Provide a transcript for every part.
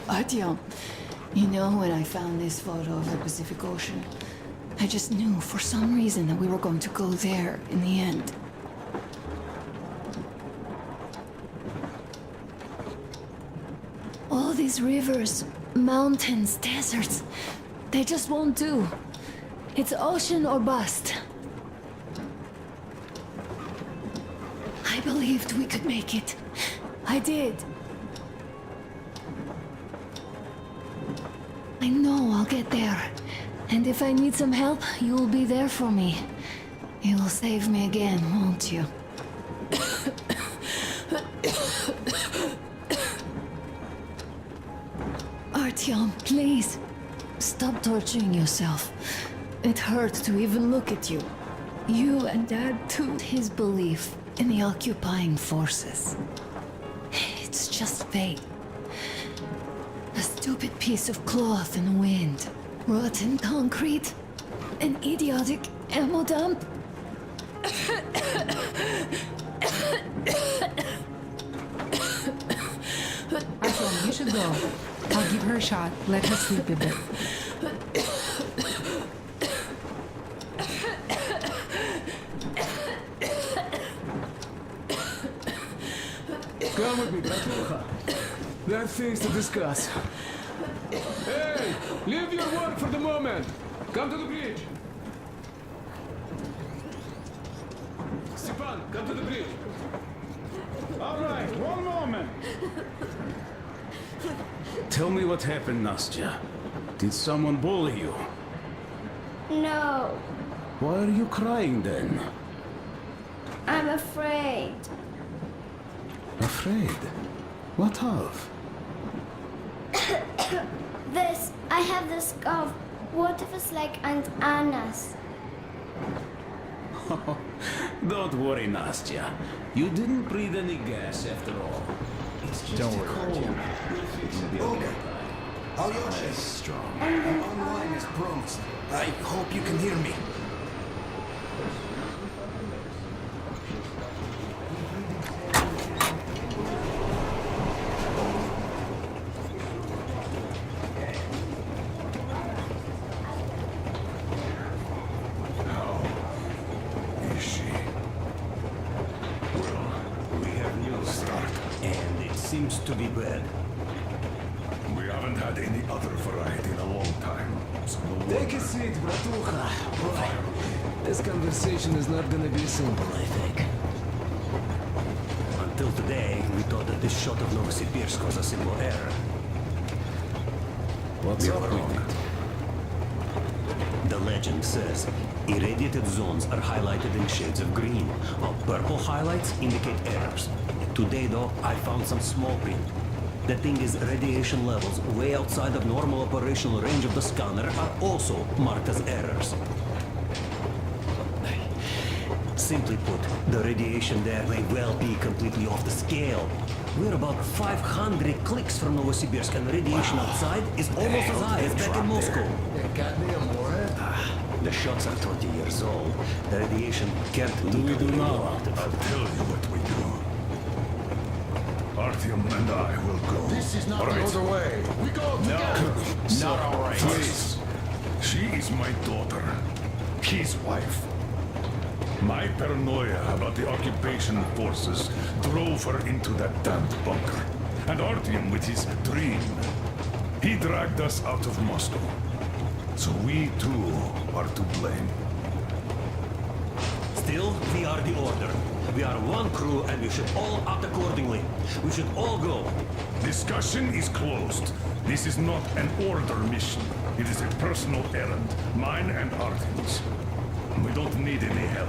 Artyom, you know when I found this photo of the Pacific Ocean, I just knew for some reason that we were going to go there in the end. All these rivers, mountains, deserts, they just won't do. It's ocean or bust. I believed we could make it. I did. I know I'll get there. And if I need some help, you'll be there for me. You'll save me again, won't you? Artyom, please. Stop torturing yourself. It hurts to even look at you. You and Dad too. His belief in the occupying forces. It's just fate. A stupid piece of cloth in the wind. Rotten concrete. An idiotic ammo dump. Artyom, you should go. I'll give her a shot. Let her sleep a bit. Come with me, Bratucha. There are things to discuss. Hey! Leave your work for the moment! Come to the bridge! Stepan, come to the bridge! All right, one moment. Tell me what happened, Nastya. Did someone bully you? No, Why are you crying then? I'm afraid. Afraid? What of? I have this scarf. What if it's like Aunt Anna's? Don't worry, Nastya. You didn't breathe any gas after all. It's just Don't a worry, cold. Artyom. It'll be okay. Alyosha, Strong. I'm online as promised. I hope you can hear me. Is she? Well, we have news, Stark, and it seems to be bad. We haven't had any other variety in a long time, so no Take a wonder. seat, Bratucha. Boy, this conversation is not gonna be simple, I think. Until today, we thought that this shot of Novosibirsk was a simple error. What's We up were with wrong. it? The legend says irradiated zones are highlighted in shades of green, while purple highlights indicate errors. Today, though, I found some small print. The thing is, radiation levels way outside of normal operational range of the scanner are also marked as errors. Simply put, the radiation there may well be completely off the scale. We're about 500 clicks from Novosibirsk, and radiation outside is almost as high as back in Moscow. Goddamn, Morat. The shots are 20 years old. The radiation can't do we do now? out of I'll tell you what we do. Artyom and I will go. This is not All the right? other way. We go together. Not all right. Please. She is my daughter. His wife. My paranoia about the occupation forces drove her into that damned bunker. And Artyom with his dream. He dragged us out of Moscow. So we too are to blame. Still, we are the Order. We are one crew and we should all act accordingly. We should all go. Discussion is closed. This is not an order mission. It is a personal errand, mine and Artyom's. We don't need any help.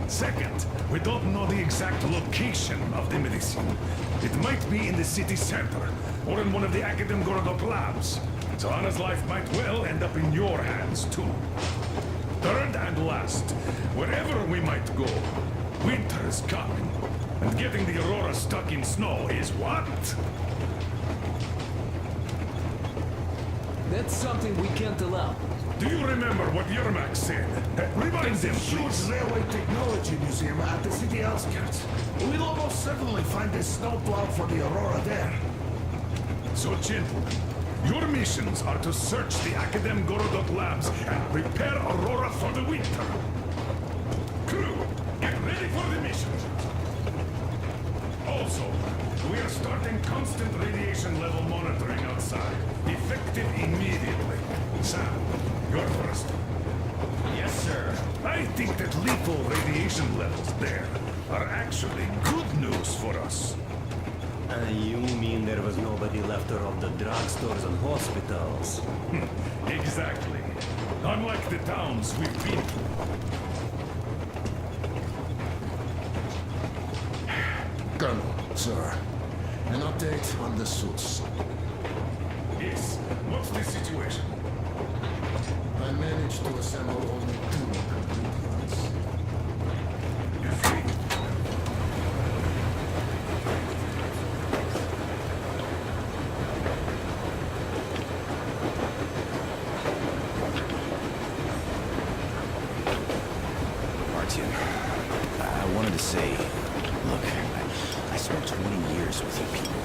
Second, we don't know the exact location of the medicine. It might be in the city center, or in one of the Akademgorodok labs. So Anna's life might well end up in your hands, too. Third and last, wherever we might go, winter is coming. And getting the Aurora stuck in snow is what? That's something we can't allow. Do you remember what Yermak said? Remind them, Huge please. railway technology museum at the city outskirts. We'll almost certainly find a snowplow for the Aurora there. So, gentlemen, your missions are to search the Academ Gorodok labs and prepare Aurora for the winter. Crew, get ready for the mission. Also, we are starting constant radiation level monitoring outside. Effective immediately. Sam, you're first. Yes, sir. I think that lethal radiation levels there are actually good news for us. You mean there was nobody left to rob the drugstores and hospitals? Exactly. Unlike the towns we've been to. Colonel, sir. An update on the suits. Yes, what's the situation? I managed to assemble only 2 complete ones. You see? Martin, I wanted to say, look, I spent 20 years with you people.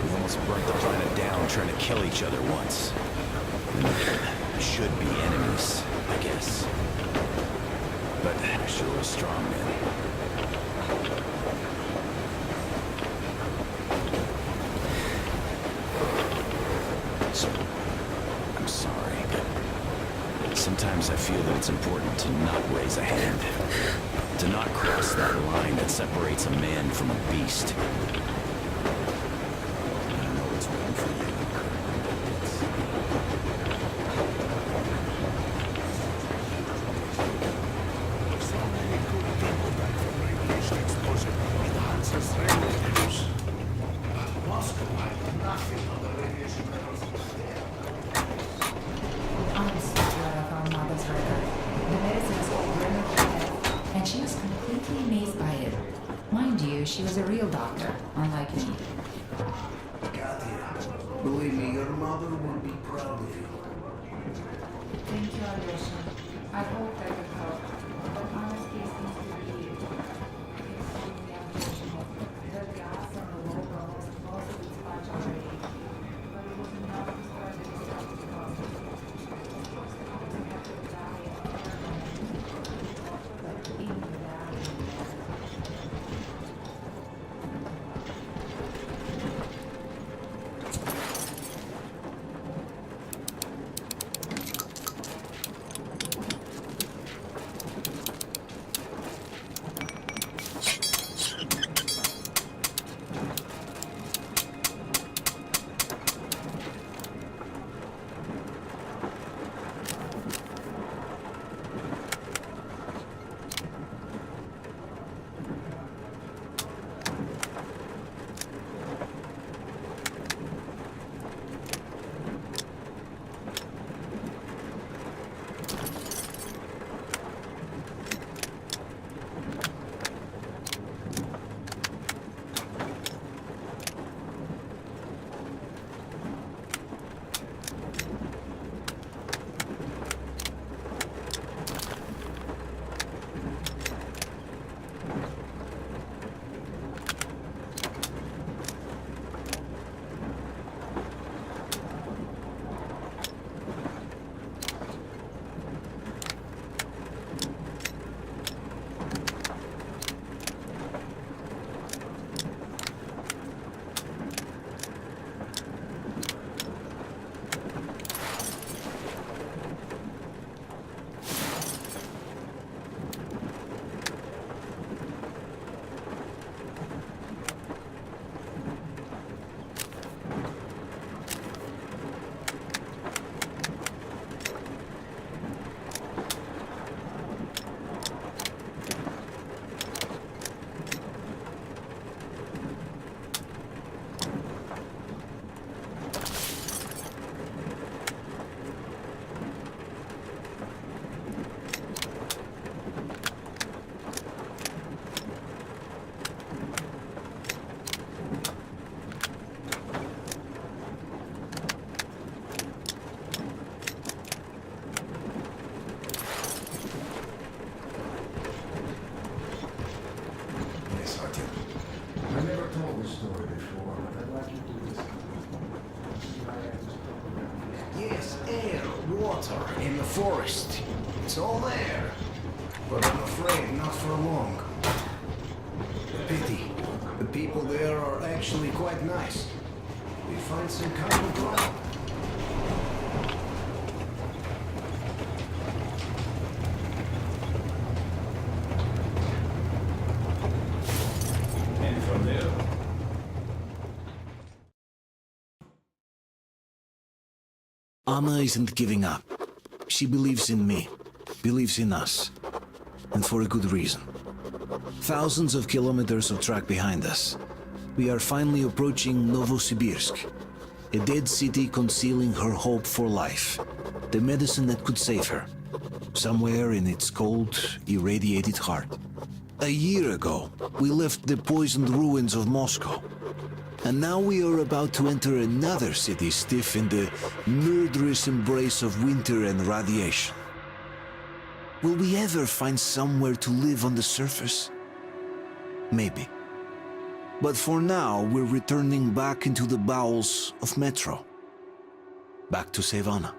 We almost burnt the planet down trying to kill each other once. We should be enemies, I guess. But I sure was strong, man. So, I'm sorry, but sometimes I feel that it's important to not raise a hand. To not cross that line that separates a man from a beast. I know it's wrong for you. So many good people died from radiation exposure in Hansa's relatives. Moscow had nothing on the radiation levels there. Honestly, I found Mother's record. The medicine is called Remicade, and she was completely amazed by it. Mind you, she was a real doctor, unlike me. Katya, believe me, your mother will be proud of you. Thank you, Alyosha. I hope that it helped. But honestly, it seems to be extremely unfortunate. The gas and the low levels most of its much already. But it was enough to start the destructive process. We have to die in the lab. shelter in the forest. It's all there. But I'm afraid not for long. Pity. The people there are actually quite nice. We find some common ground. And from there, Anna isn't giving up. She believes in me, believes in us, and for a good reason. Thousands of kilometers of track behind us. We are finally approaching Novosibirsk, a dead city concealing her hope for life, the medicine that could save her, somewhere in its cold, irradiated heart. A year ago, we left the poisoned ruins of Moscow. And now we are about to enter another city stiff in the murderous embrace of winter and radiation. Will we ever find somewhere to live on the surface? Maybe. But for now, we're returning back into the bowels of Metro. Back to save Anna.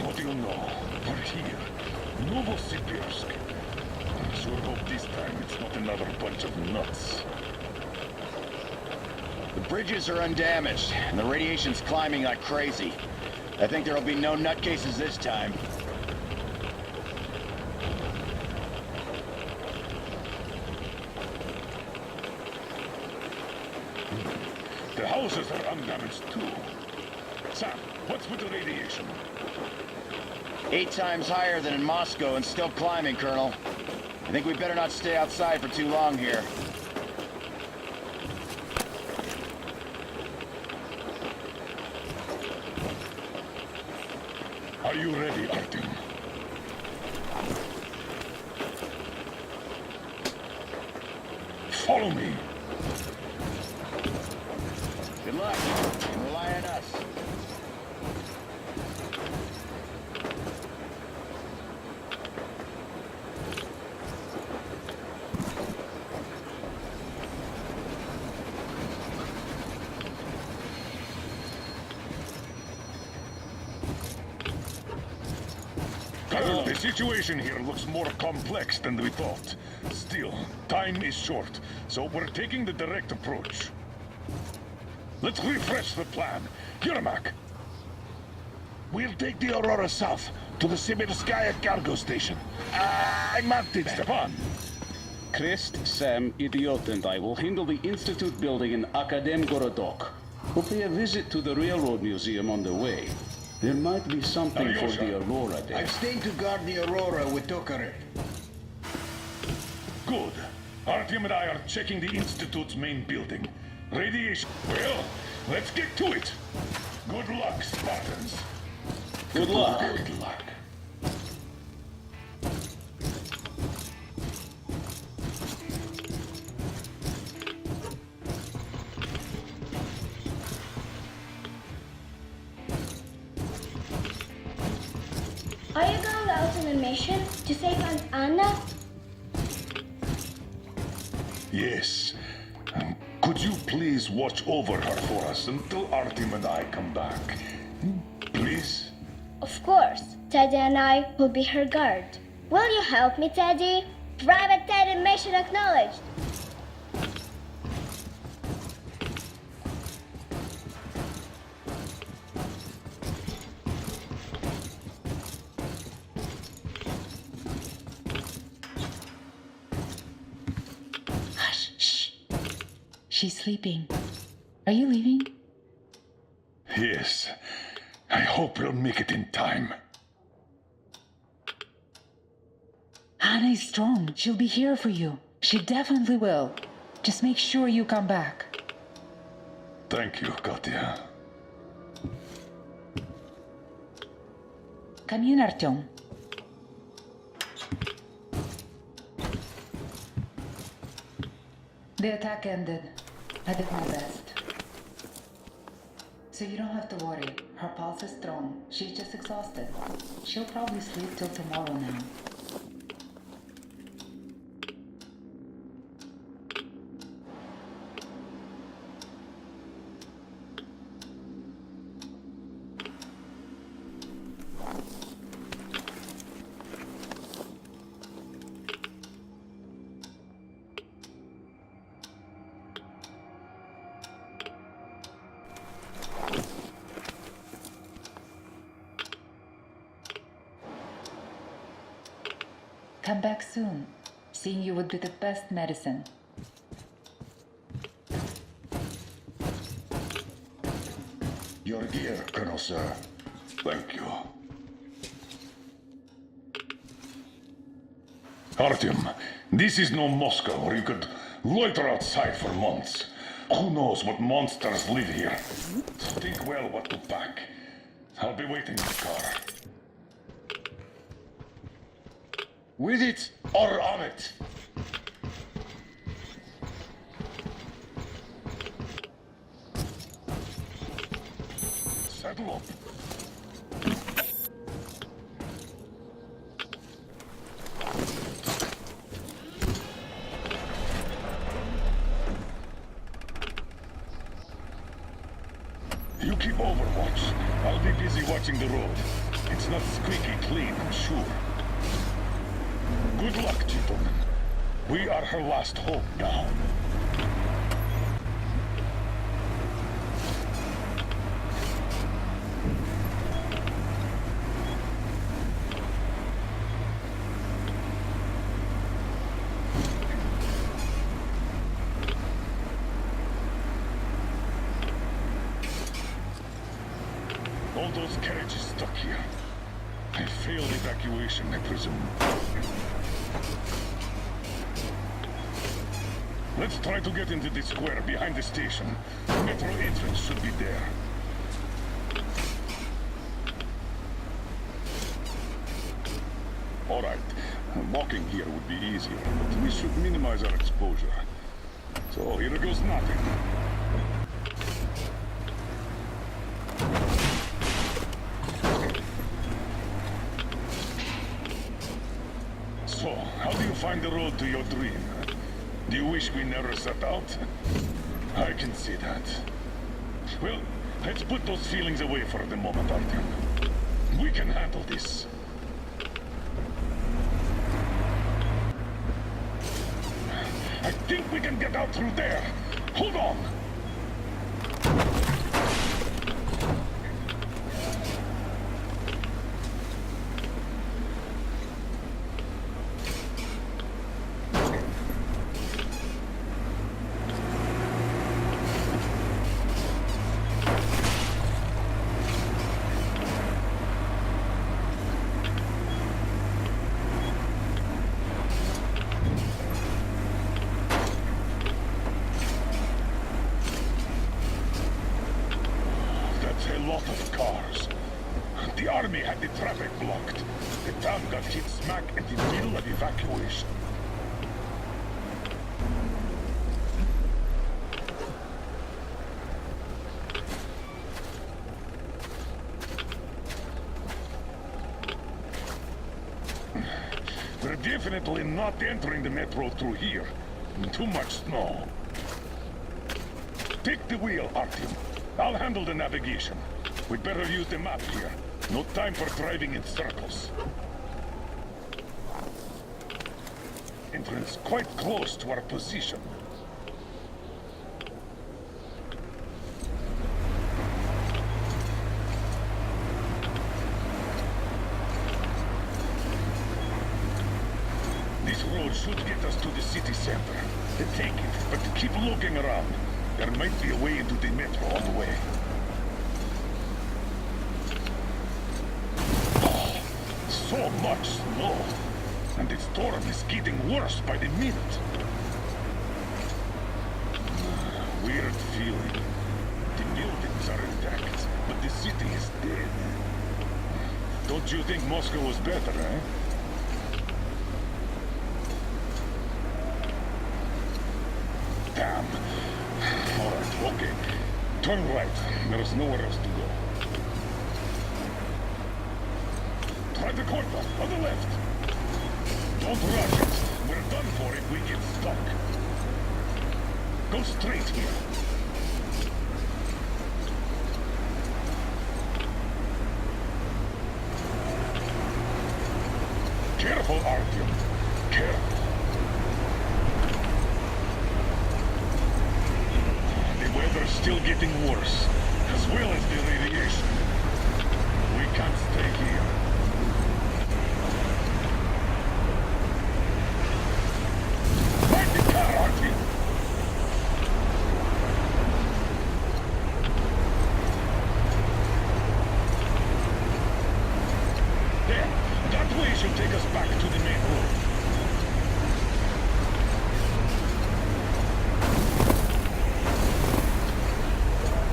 What do you know? We're here. Novosibirsk. I sure hope this time it's not another bunch of nuts. The bridges are undamaged, and the radiation's climbing like crazy. I think there'll be no nutcases this time. The houses are undamaged too. Sam, what's with the radiation? 8 times higher than in Moscow and still climbing, Colonel. I think we better not stay outside for too long here. Are you ready, Artyom? Follow me. Good luck, and rely on us. Colonel, the situation here looks more complex than we thought. Still, time is short, so we're taking the direct approach. Let's refresh the plan. Yermak! We'll take the Aurora south to the Sibirskaya cargo station. I marked it, Stepan. Krist, Sam, Idiot, and I will handle the Institute building in Akademgorodok. We'll pay a visit to the Railroad Museum on the way. There might be something for the Aurora there. I've stayed to guard the Aurora with Tokarev. Good. Artyom and I are checking the Institute's main building. Radiation... Well, let's get to it. Good luck, Spartans. Good luck. Good luck. Are you going out on a mission to save Aunt Anna? Yes. Could you please watch over her for us until Artyom and I come back? Please? Of course. Teddy and I will be her guard. Will you help me, Teddy? Private Teddy mission acknowledged. Hush, shh. She's sleeping. Are you leaving? Yes. I hope we'll make it in time. Anna is strong. She'll be here for you. She definitely will. Just make sure you come back. Thank you, Katya. Come in, Artyom. The attack ended. I did my best. So you don't have to worry. Her pulse is strong. She's just exhausted. She'll probably sleep till tomorrow now. Come back soon. Seeing you would be the best medicine. Your gear, Colonel Sir. Thank you. Artyom, this is no Moscow where you could loiter outside for months. Who knows what monsters live here? So think well what to pack. I'll be waiting in the car. With it or on it? Saddle up. You keep overwatch. I'll be busy watching the road. It's not squeaky clean, I'm sure. Good luck, gentlemen. We are her last hope now. All those carriages stuck here. A failed evacuation, I presume. Let's try to get into the square behind the station. Metro entrance should be there. All right. Walking here would be easier, but we should minimize our exposure. So here goes nothing. So, how do you find the road to your dream? Do you wish we never set out? I can see that. Well, let's put those feelings away for the moment, Artyom. We can handle this. I think we can get out through there. Hold on! lot of cars. The army had the traffic blocked. The town got hit smack in the middle of evacuation. We're definitely not entering the metro through here. Too much snow. Take the wheel, Artyom. I'll handle the navigation. We'd better use the map here. No time for driving in circles. Entrance quite close to our position. This road should get us to the city center. Take it, but keep looking around. There might be a way into the metro on the way. Oh, so much snow. And the storm is getting worse by the minute. Weird feeling. The buildings are intact, but the city is dead. Don't you think Moscow was better, eh? Damn. All right, okay. Turn right. There's nowhere else to go. Try the corner, on the left. Don't rush it. We're done for if we get stuck. Go straight here. Careful, Artyom. Careful. The weather's still getting worse, as well as the radiation. We can't stay here. Find the car, Artyom! There, that way should take us back to the main road.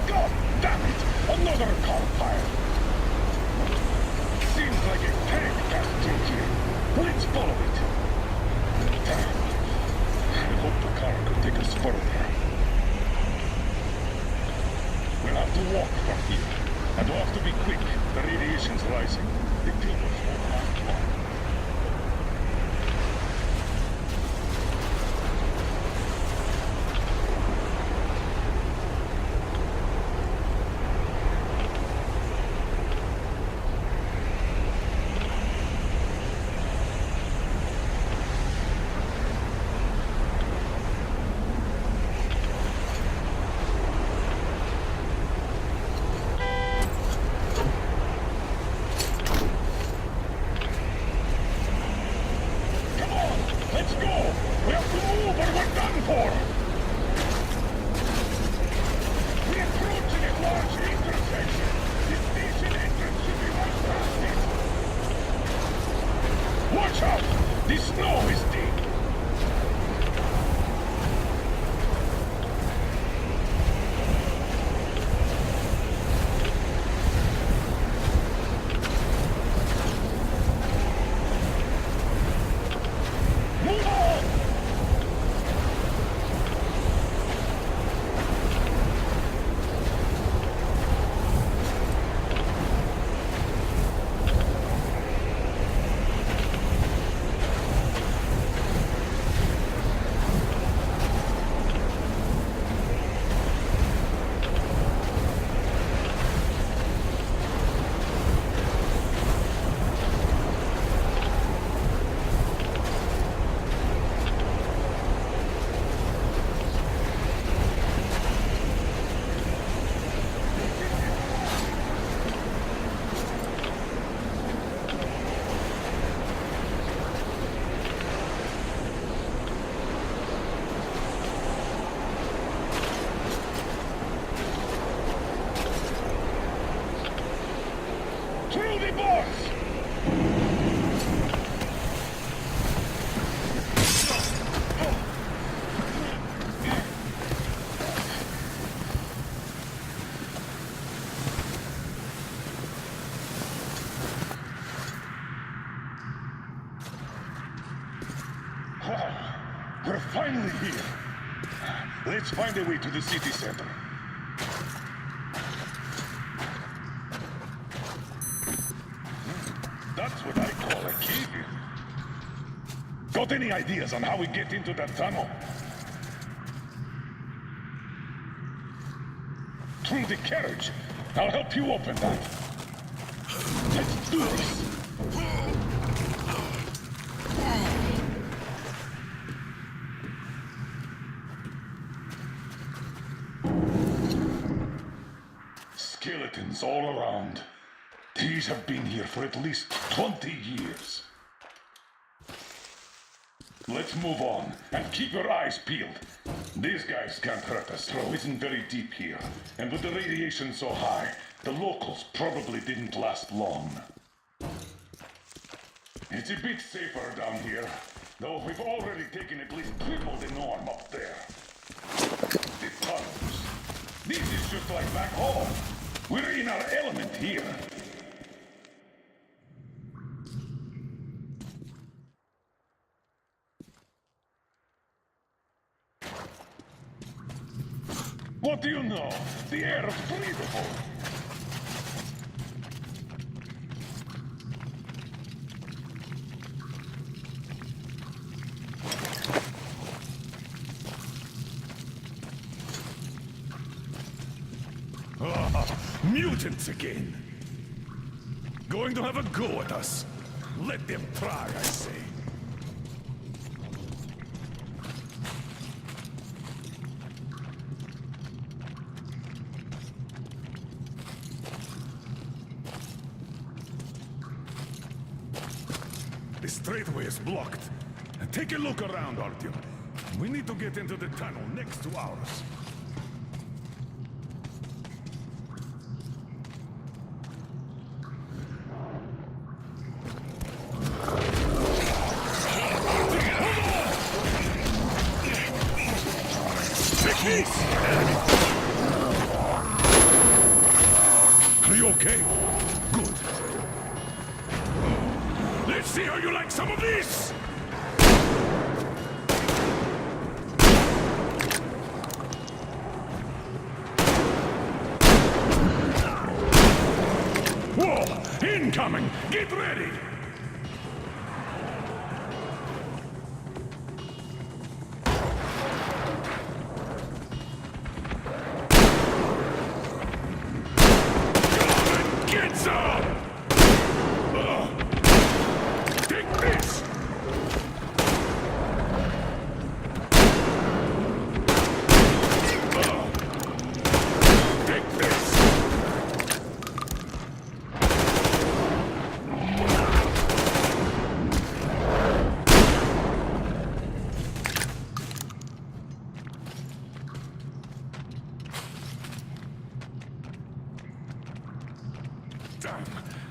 God damn it! Another car fire! Seems like a tank passed through here. Let's follow it. Damn. I hope the car could take us further. We'll have to walk from here. And we'll have to be quick. The radiation's rising. The Tilburgs won't last long. Let's find a way to the city center. That's what I call a cave-in. Got any ideas on how we get into that tunnel? Through the carriage. I'll help you open that. Let's do this. Skeletons all around. These have been here for at least 20 years. Let's move on, and keep your eyes peeled. These guys can't hurt us. Throw isn't very deep here, and with the radiation so high, the locals probably didn't last long. It's a bit safer down here, though we've already taken at least triple the norm up there. The tunnels. This is just like back home. We're in our element here. What do you know? The air is breathable. Mutants again. Going to have a go at us. Let them try, I say. The straightway is blocked. Take a look around, Artyom. We need to get into the tunnel next to ours. Are you okay? Good. Let's see how you like some of this! Whoa! Incoming! Get ready! Get some! Take this! Take this! Damn,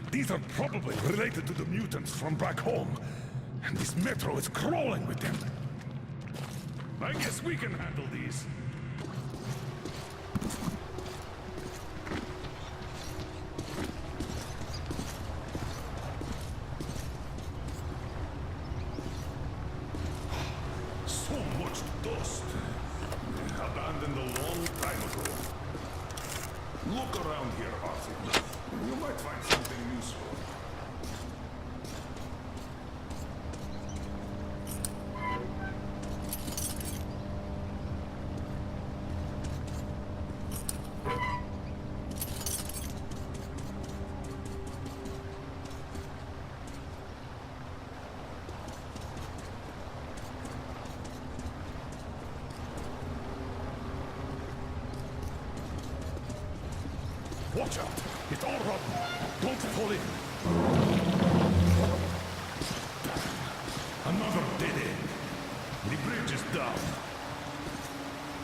these are probably related to the mutants from back home. And this metro is crawling with them. I guess we can handle these. So much dust. Abandoned a long time ago. Look around here, Arthur. You might find something useful. Watch out! It's all rotten. Don't fall in. Another dead end. The bridge is down.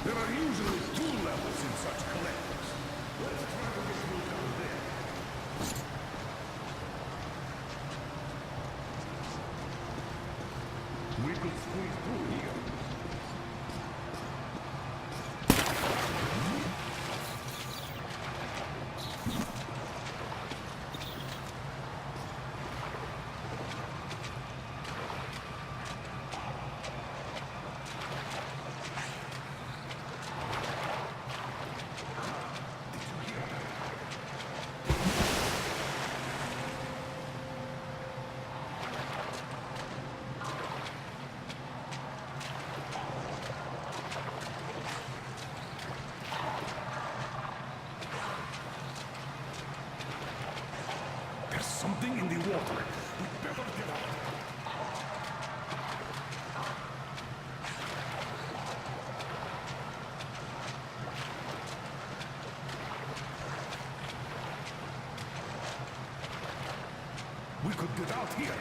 There are usually 2 levels in such collectors. Let's try to get through down there. We could squeeze through here. water. We better get out. We could get out here.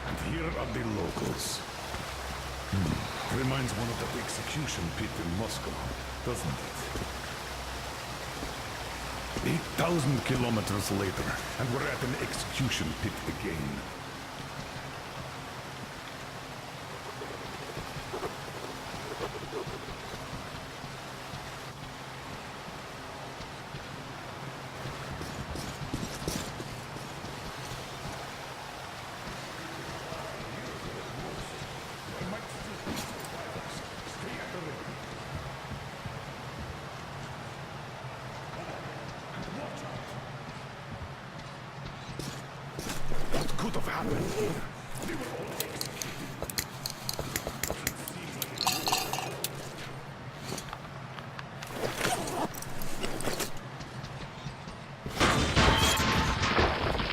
And here are the locals. Reminds one of that execution pit in Moscow, doesn't it? 8,000 kilometers later, and we're at an execution pit again. What could have happened here? They were all executed.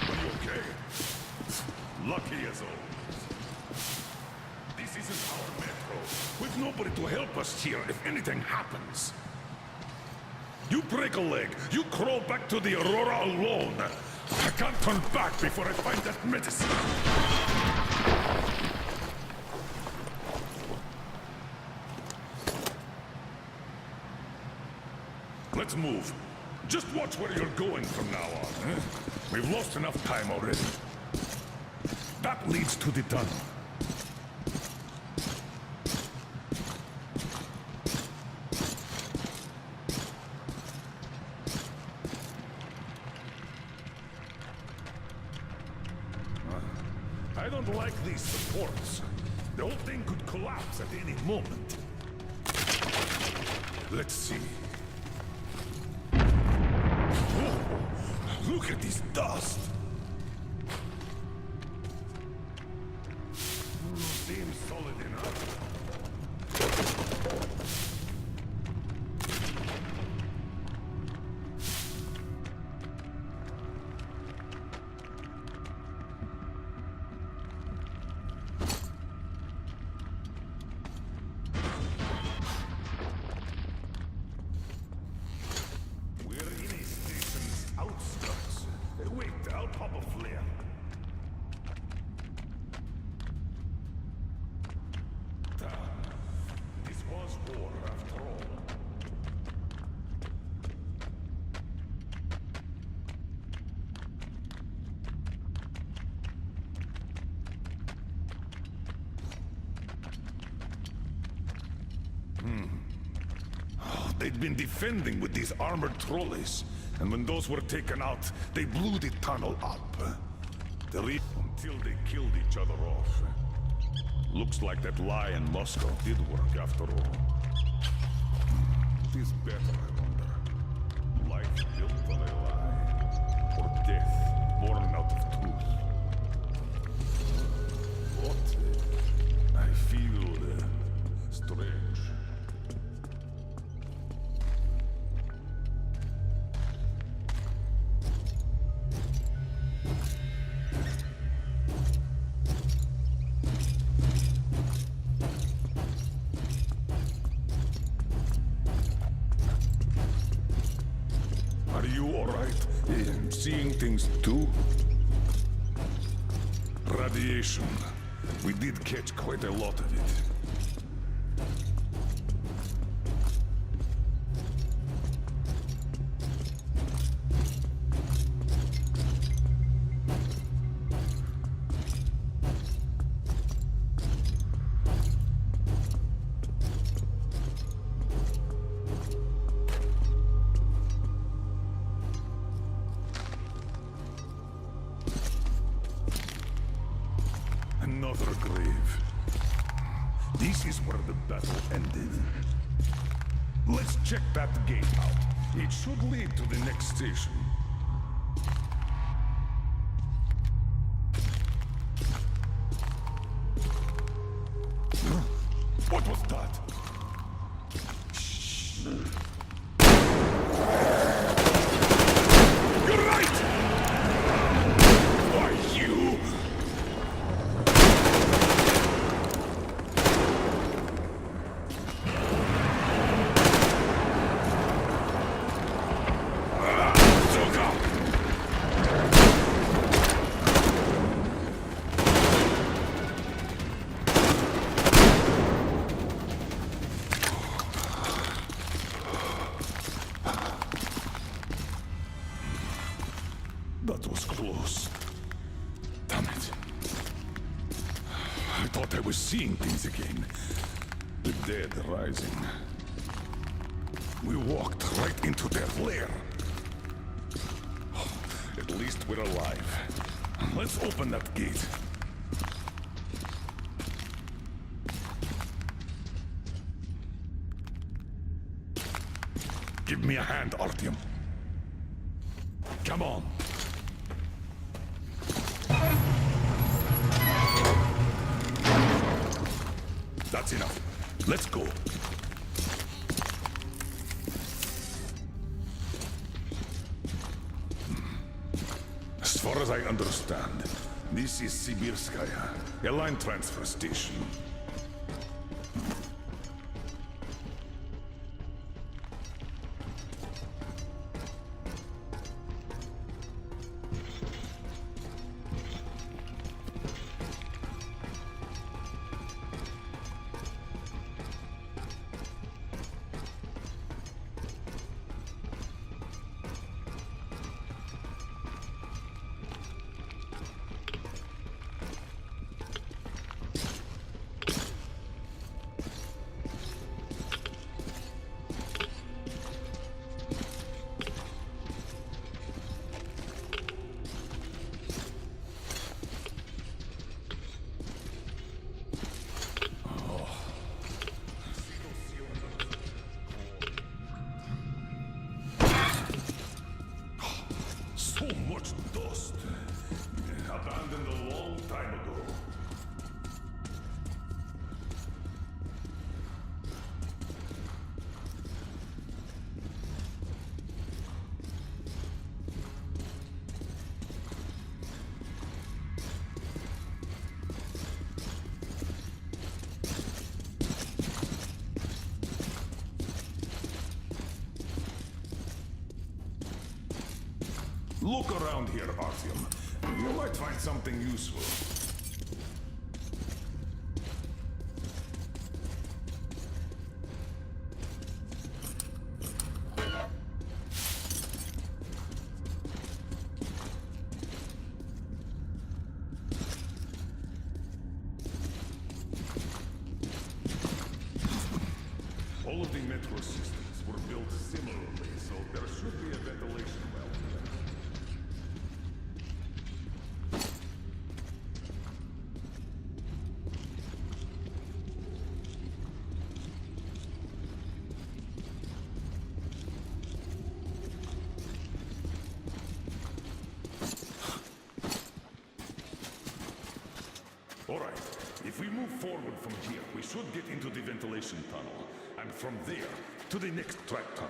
Are you okay? Lucky as always. This isn't our metro. With nobody to help us here if anything happens. You break a leg, you crawl back to the Aurora alone. I can't turn back before I find that medicine. Let's move. Just watch where you're going from now on. Eh? We've lost enough time already. That leads to the tunnel. I don't like these supports. The whole thing could collapse at any moment. Let's see. Whoa, look at this dust. Seems solid enough. I'll pop a flare. This was war after all. Oh, they'd been defending with these armored trolleys. And when those were taken out, they blew the tunnel up. Until they killed each other off. Looks like that lie in Moscow did work after all. It is better, I wonder. Life built on a lie. Or death born out of truth. What? I feel strange. Are you alright? Seeing things too? Radiation. We did catch quite a lot of it. Another grave. This is where the battle ended. Let's check that gate out. It should lead to the next station. What was that? You're right! Why, you? That was close. Damn it. I thought I was seeing things again. The dead rising. We walked right into their lair. At least we're alive. Let's open that gate. Give me a hand, Artyom. Come on. That's enough. Let's go. As far as I understand, this is Sibirskaya, a line transfer station. So much dust. Abandoned a long time ago. Look around here, Artyom. You might find something useful. All of the metro systems were built similarly, so there should be a ventilation well here. All right, if we move forward from here, we should get into the ventilation tunnel, and from there, to the next track tunnel.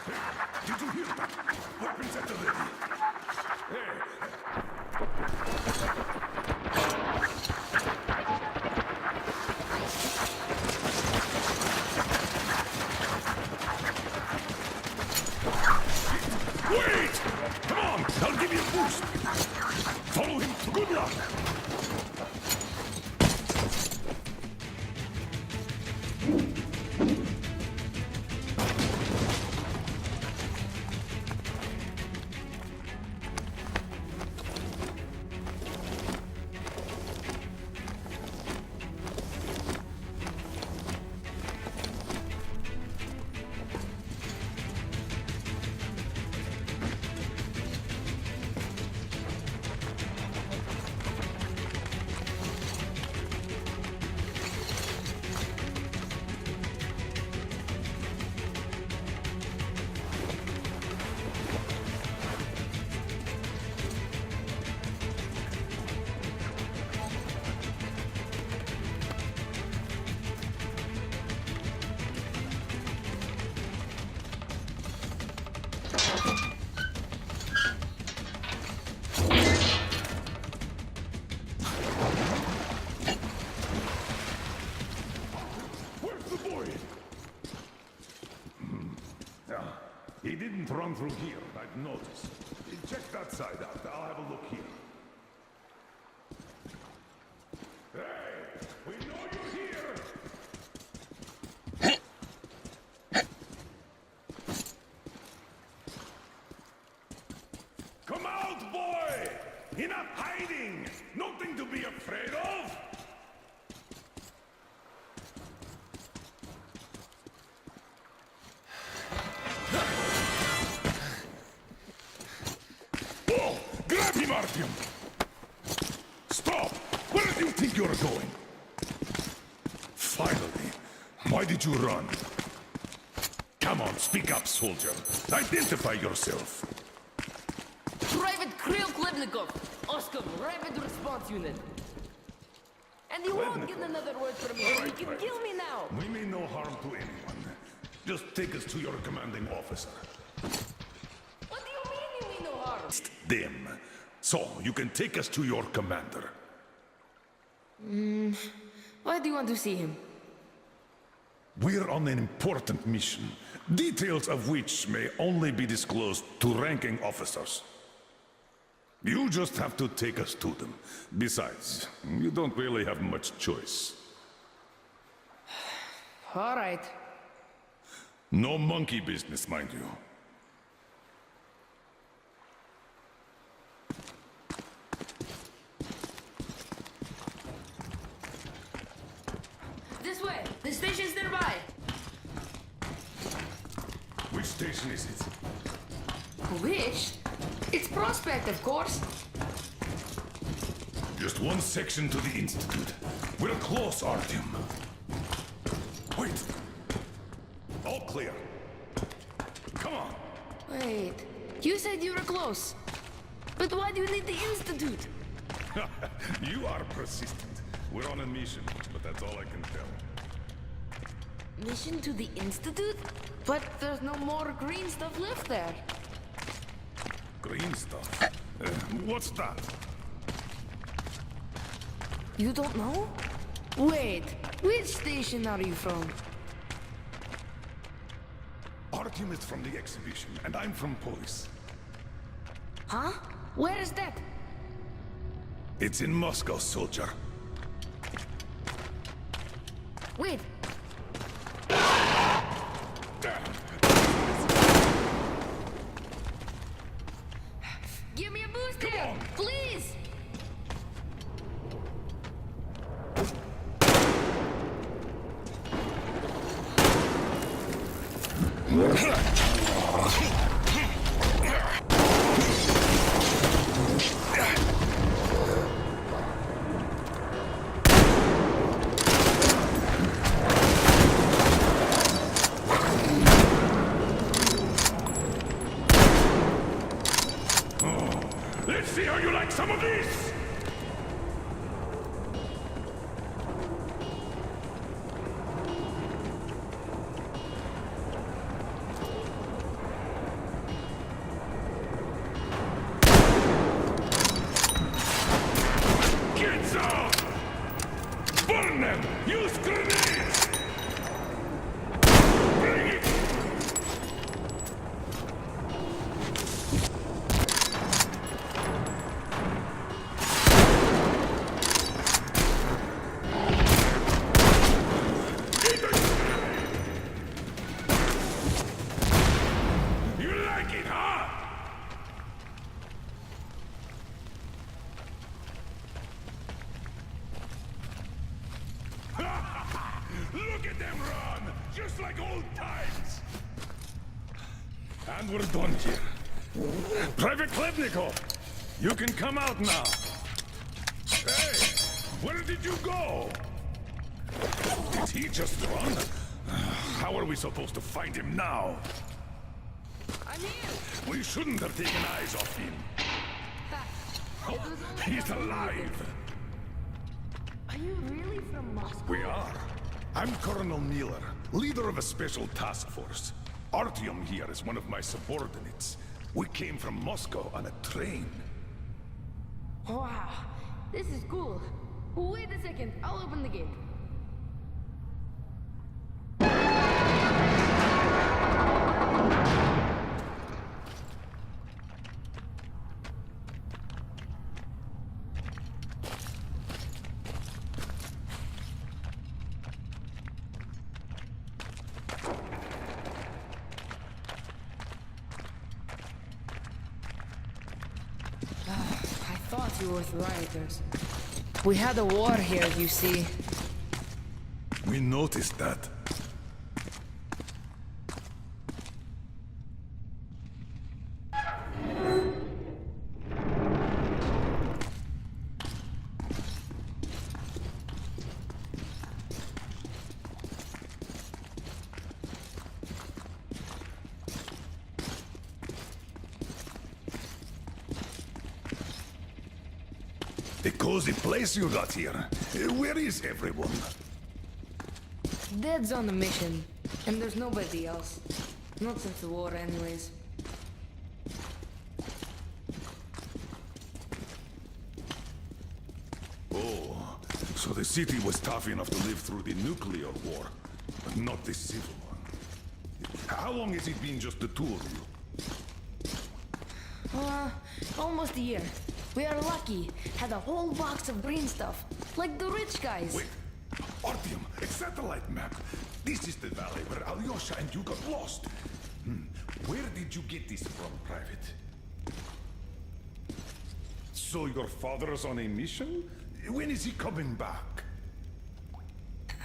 Hey, did you hear that? Weapons at the ready. Hey! Wait! Come on! I'll give you a boost! Follow him! Good luck! run through here, I've noticed. Check that side out. I'll have a look here. Hey! We know you're here! Come out, boy! Enough hiding! Nothing to be afraid of! Oh! Grab him, Artyom! Stop! Where do you think you're going? Finally! Why did you run? Come on, speak up, soldier. Identify yourself. Private Kirill Klebnikov, Oscar, Rapid Response Unit. And you won't get another word from me. You can kill me now. We mean no harm to anyone. Just take us to your commanding officer. What do you mean you mean no harm? Them. So, you can take us to your commander. Why do you want to see him? We're on an important mission, details of which may only be disclosed to ranking officers. You just have to take us to them. Besides, you don't really have much choice. All right. No monkey business, mind you. This way. The station's nearby. Which station is it? Which? It's Prospect, of course. Just one section to the Institute. We're close, Artyom. Wait. All clear. Come on. Wait. You said you were close. But why do you need the Institute? You are persistent. We're on a mission, but that's all I can tell. Mission to the Institute? But there's no more green stuff left there. Green stuff? What's that? You don't know? Wait, which station are you from? Artyom is from the exhibition, and I'm from police. Huh? Where is that? It's in Moscow, soldier. Wait. Give me a boost here, please! Let's see how you like some of this! Kids out! Burn them! Use grenades! Bring it! You like it, huh? Look at them run! Just like old times! And we're done here. Private Klebnikov, you can come out now. Hey, where did you go? Did he just run? How are we supposed to find him now? I'm here! We shouldn't have taken eyes off him. Oh, he's alive! Are you really from Moscow? We are. I'm Colonel Miller, leader of a special task force. Artyom here is one of my subordinates. We came from Moscow on a train. Wow, this is cool. Wait a second, I'll open the gate. you were with rioters. We had a war here, you see. We noticed that. A cozy place you got here. Where is everyone? Dad's on a mission, and there's nobody else. Not since the war, anyways. Oh, so the city was tough enough to live through the nuclear war, but not the civil one. How long has it been just the two of you? Almost a year. We are lucky. Had a whole box of green stuff, like the rich guys. Wait, Artyom, a satellite map. This is the valley where Alyosha and you got lost. Where did you get this from, Private? So your father's on a mission? When is he coming back?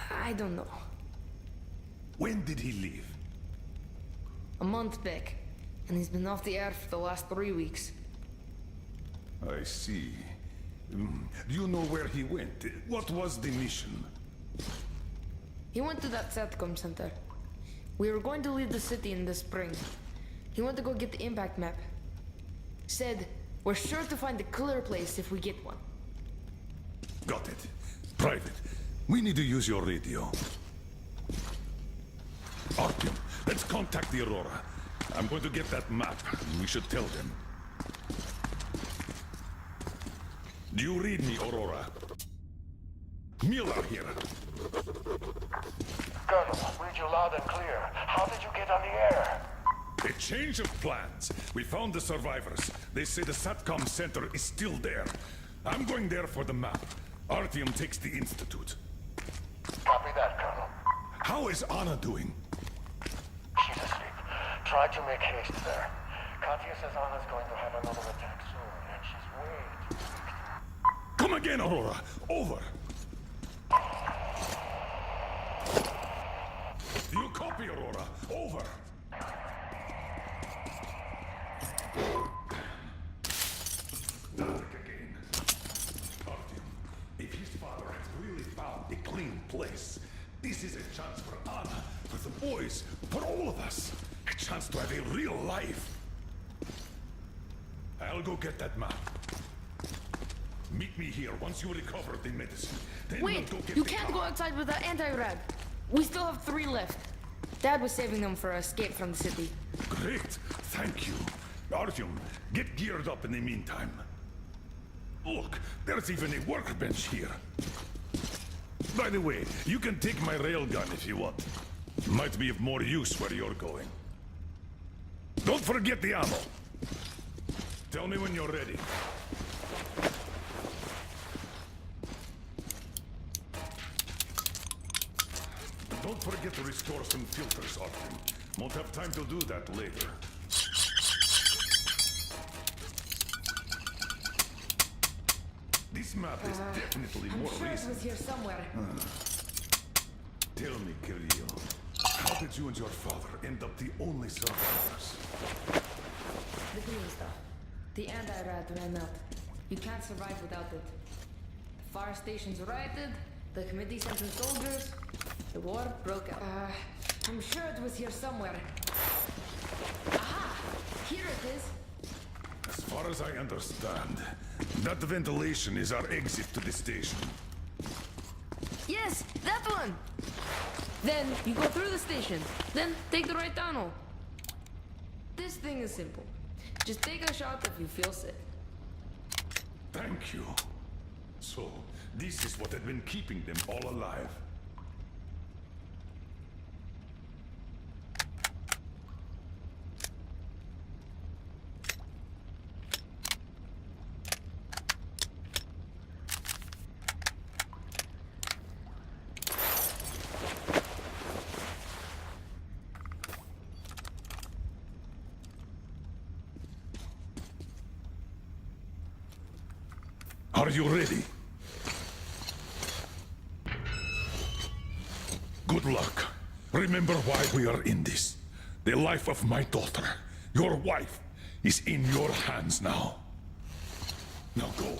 I don't know. When did he leave? A month back, and he's been off the air for the last 3 weeks. I see. Do you know where he went? What was the mission? He went to that SATCOM center. We were going to leave the city in the spring. He went to go get the impact map. Said, we're sure to find a clear place if we get one. Got it. Private, we need to use your radio. Artyom, let's contact the Aurora. I'm going to get that map. We should tell them. Do you read me, Aurora? Miller here. Colonel, read you loud and clear. How did you get on the air? A change of plans. We found the survivors. They say the SATCOM center is still there. I'm going there for the map. Artyom takes the Institute. Copy that, Colonel. How is Anna doing? She's asleep. Try to make haste there. Katya says Anna's going to have another attack soon, and she's way too weak. Come again, Aurora. Over. Do you copy, Aurora? Over. Dark again. Artyom, if his father has really found a clean place, this is a chance for Anna, for the boys, for all of us. A chance to have a real life. I'll go get that map. Meet me here once you recover the medicine. Then Wait, we'll go get you the can't car. go outside with that anti-rad. We still have 3 left. Dad was saving them for our escape from the city. Great, thank you. Artyom, get geared up in the meantime. Look, there's even a workbench here. By the way, you can take my railgun if you want. Might be of more use where you're going. Don't forget the ammo. Tell me when you're ready. Don't forget to restore some filters, Artyom. Won't have time to do that later. This map is definitely I'm more sure it recent. was here somewhere. Tell me, Kirill, how did you and your father end up the only survivors? The green stuff. The anti-rad ran out. You can't survive without it. The fire stations rioted, the committee sent in soldiers, the war broke out. I'm sure it was here somewhere. Aha! Here it is! As far as I understand, that ventilation is our exit to the station. Yes, that one! Then you go through the station, then take the right tunnel. This thing is simple. Just take a shot if you feel sick. Thank you. So, this is what had been keeping them all alive. Are you ready? Good luck. Remember why we are in this. The life of my daughter, your wife, is in your hands now. Now go.